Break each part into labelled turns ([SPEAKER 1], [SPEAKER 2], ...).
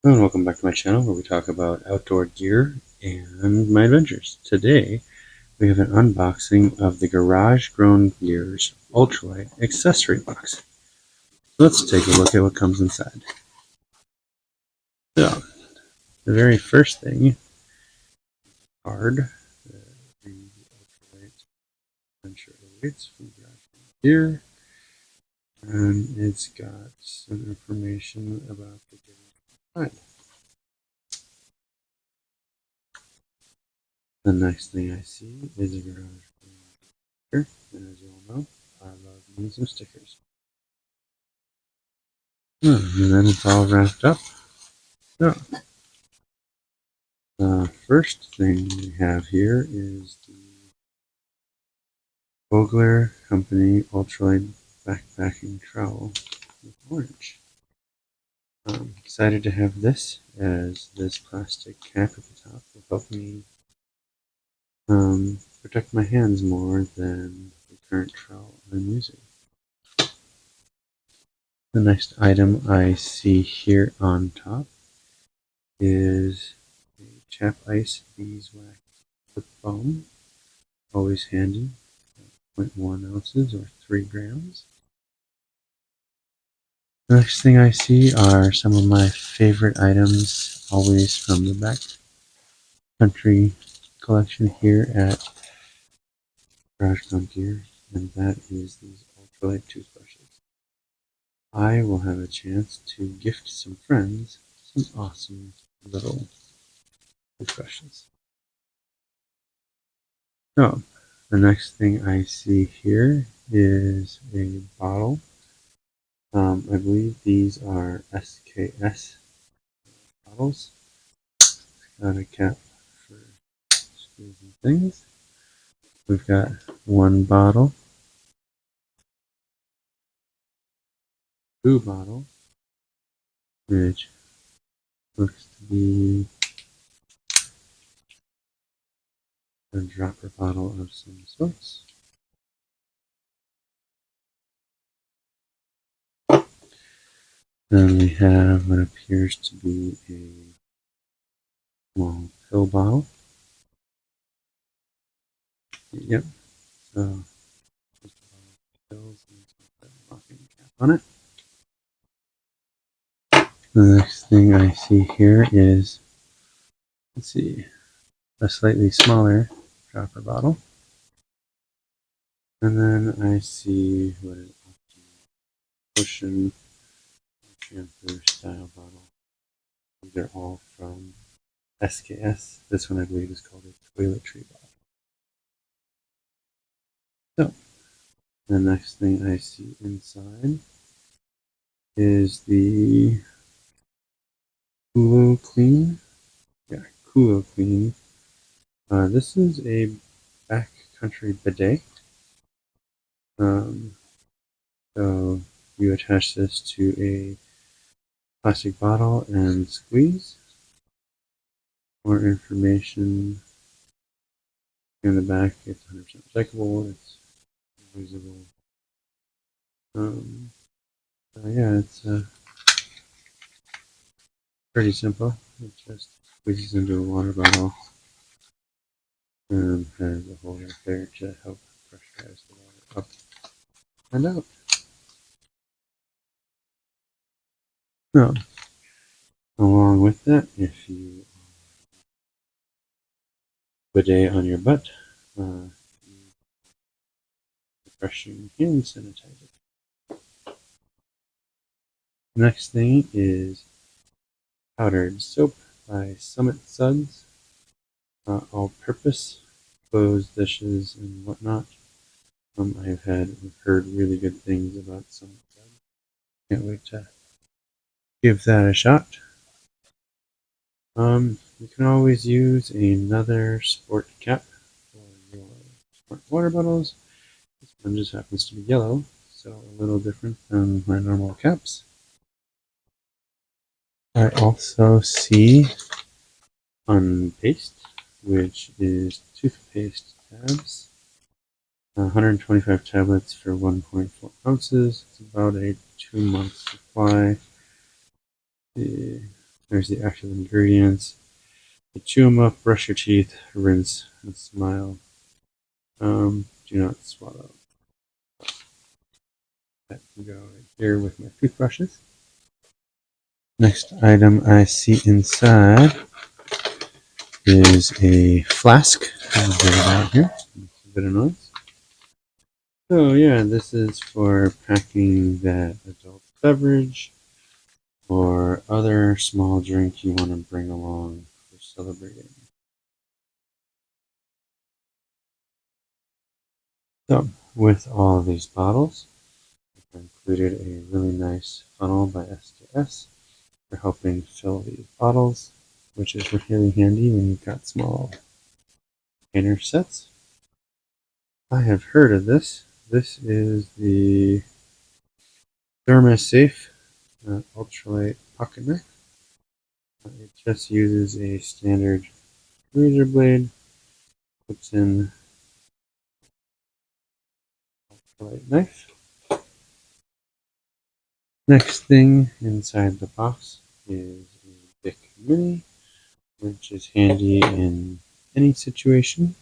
[SPEAKER 1] Hello and welcome back to my channel where we talk about outdoor gear and my adventures. Today we have an unboxing of the Garage Grown Gears Ultralight accessory box. Let's take a look at what comes inside. So, the very first thing, card, the Ultralight adventure awaits from Garage Grown Gear, and it's got some information about the gear inside. The next thing I see is a Garage Grown Gear, and as you all know, I love me some stickers. And then it's all wrapped up. So, the first thing we have here is the Vogler Company Ultralight Backpacking Trowel with orange. I'm excited to have this, as this plastic cap at the top will help me protect my hands more than the current trowel I'm using. The next item I see here on top is a Chap Ice Beeswax lip balm, always handy, 0.1 ounces or 3 grams. The next thing I see are some of my favorite items, always from the backcountry collection here at Garage Grown Gear, and that is these ultralight toothbrushes. I will have a chance to gift some friends some awesome little toothbrushes. So, the next thing I see here is a bottle. I believe these are SKS bottles. Got a cap for squeezing things. We've got one bottle, two bottle, which looks to be a dropper bottle of some sorts. Then we have what appears to be a small pill bottle. Yep, so just a bottle of pills and some locking cap on it. The next thing I see here is, let's see, a slightly smaller dropper bottle. And then I see what is ocean shampoo style bottle. These are all from SKS. This one I believe is called a toiletry bottle. So, the next thing I see inside is the Kulo Clean. Yeah, Kulo Clean. This is a backcountry bidet. So you attach this to a plastic bottle and squeeze. More information in the back. It's 100% recyclable. It's reusable. Yeah, it's pretty simple. It just squeezes into a water bottle and has a hole right there to help pressurize the water up and out. Now, along with that, if you bidet on your butt, refreshing hand sanitizer. Next thing is powdered soap by Summit Suds, all-purpose, clothes, dishes, and whatnot. I've heard really good things about Summit Suds. Can't wait to give that a shot. You can always use another sport cap for your sport water bottles. This one just happens to be yellow, so a little different than my normal caps. I also see fun paste, which is toothpaste tabs. 125 tablets for 1.4 ounces. It's about a 2-month supply. There's the active ingredients. You chew them up, brush your teeth, rinse, and smile. Do not swallow. That can go right here with my toothbrushes. Next item I see inside is a flask. I'll get it out here. Makes a bit of noise. So yeah, this is for packing that adult beverage or other small drink you want to bring along for celebrating. So with all of these bottles, I've included a really nice funnel by SKS for helping fill these bottles, which is really handy when you've got small container sets. I have heard of this. This is the ThermoSafe Ultralight pocket knife. It just uses a standard razor blade, puts in ultralight knife. Next thing inside the box is a Bic Mini, which is handy in any situation.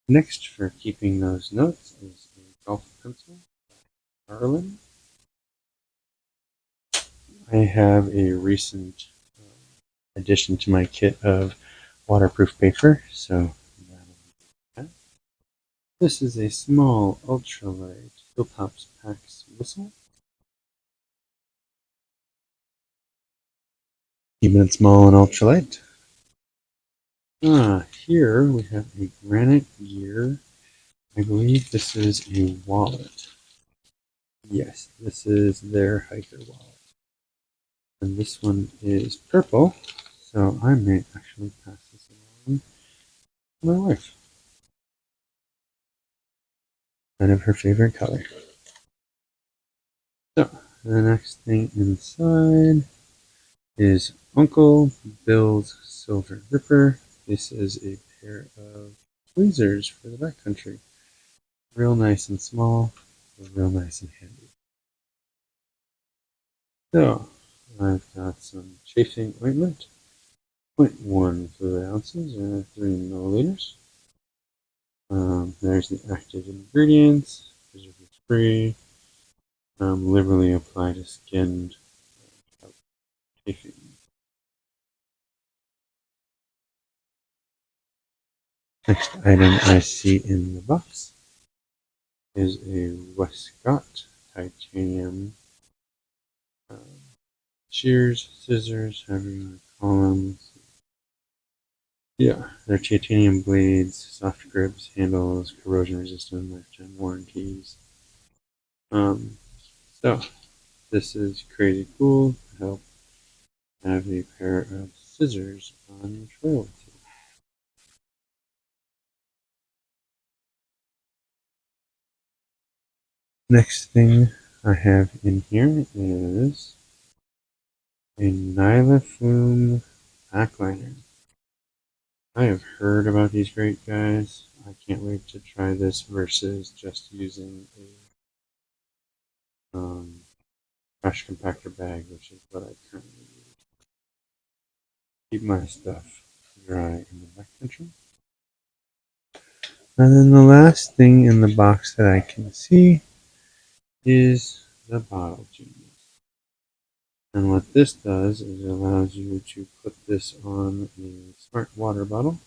[SPEAKER 1] Next, for keeping those notes, is a golf pencil, Merlin. I have a recent addition to my kit of waterproof paper, so that'll be that. This is a small ultralight Hilltops Pax whistle. Keeping it small and ultralight. Here we have a Granite Gear. I believe this is a wallet. Yes, this is their hiker wallet. And this one is purple, so I may actually pass this along to my wife. Kind of her favorite color. So, the next thing inside is Uncle Bill's Silver Ripper. This is a pair of tweezers for the backcountry. Real nice and small, real nice and handy. So, I've got some chafing ointment, 0.1 fluid ounces or 3 milliliters. There's the active ingredients, preservative free, liberally apply to skin without chafing. Next item I see in the box is a Westcott titanium shears, scissors, however you want to call them. Yeah, they're titanium blades, soft grips, handles, corrosion resistant, lifetime warranties. So this is crazy cool to help have a pair of scissors on trail with you. Next thing I have in here is a Nyla Flume backliner. I have heard about these great guys. I can't wait to try this versus just using a trash compactor bag, which is what I currently use. Keep my stuff dry in the backcountry. And then the last thing in the box that I can see is the bottle genius. And what this does is it allows you to put this on a smart water bottle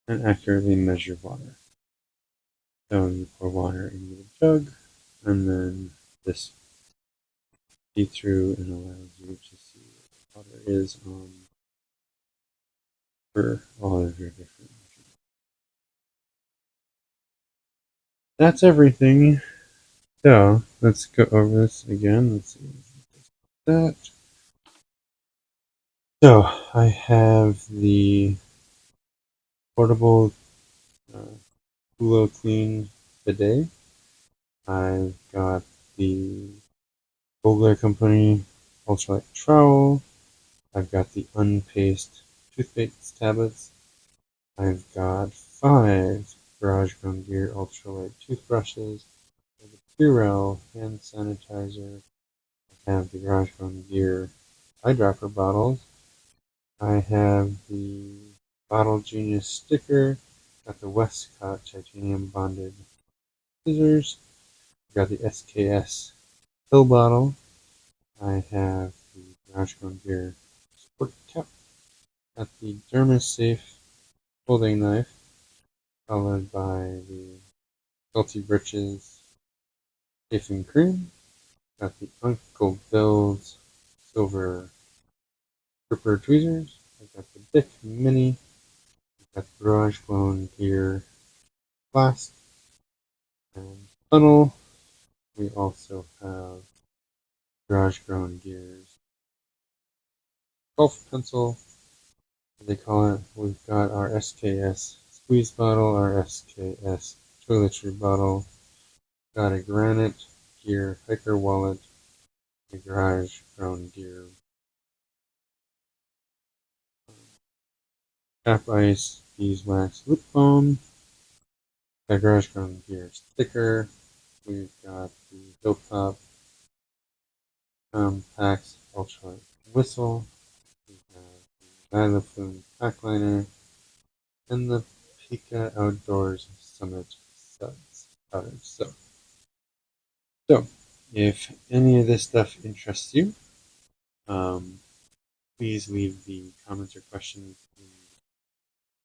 [SPEAKER 1] and accurately measure water. So you pour water into the jug, and then this feeds through and allows you to see what the water is on for all of your different measurements. That's everything. So let's go over this again. Let's see that. So I have the portable Culo Clean bidet. I've got the Vogler Company Ultralight Trowel. I've got the Unpaced toothpaste tablets. I've got 5 Garage Grown Gear Ultralight toothbrushes, the Purell hand sanitizer, I have the Garage Bone Gear eyedropper bottles. I have the Bottle Genius sticker. Got the Westcott titanium bonded scissors. Got the SKS pill bottle. I have the Garage Bone Gear sport cap. Got the Dermasafe folding knife, followed by the Salty Britches safe and cream. Got the Uncle Bill's silver gripper tweezers. I got the Bic Mini. I got the Garage Bone Gear flask and funnel. We also have Garage Bone Gears golf pencil, as they call it. We've got our SKS squeeze bottle, our SKS toiletry bottle. Got a Granite Gear hiker wallet, a Garage Bone Gear Cap Ice beeswax lip balm, a Garage Bone Gear sticker. We've got the Hilltop Packs Ultralight whistle. We have the Xylophone pack liner and the Pika Outdoors Summit suds powder. So if any of this stuff interests you, um, please leave the comments or questions in the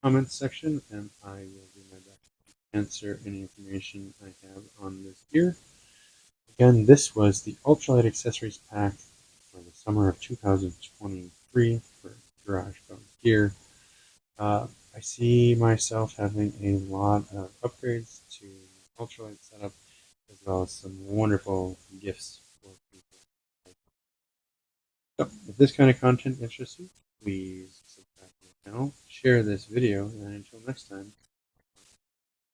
[SPEAKER 1] comments section, and I will do my best to answer any information I have on this gear. Again, this was the Ultralight Accessories pack for the summer of 2023 for Garage Bone Gear. I see myself having a lot of upgrades to Ultralight setup, as well as some wonderful gifts for people. So, if this kind of content interests you, please subscribe to the channel, share this video, and until next time,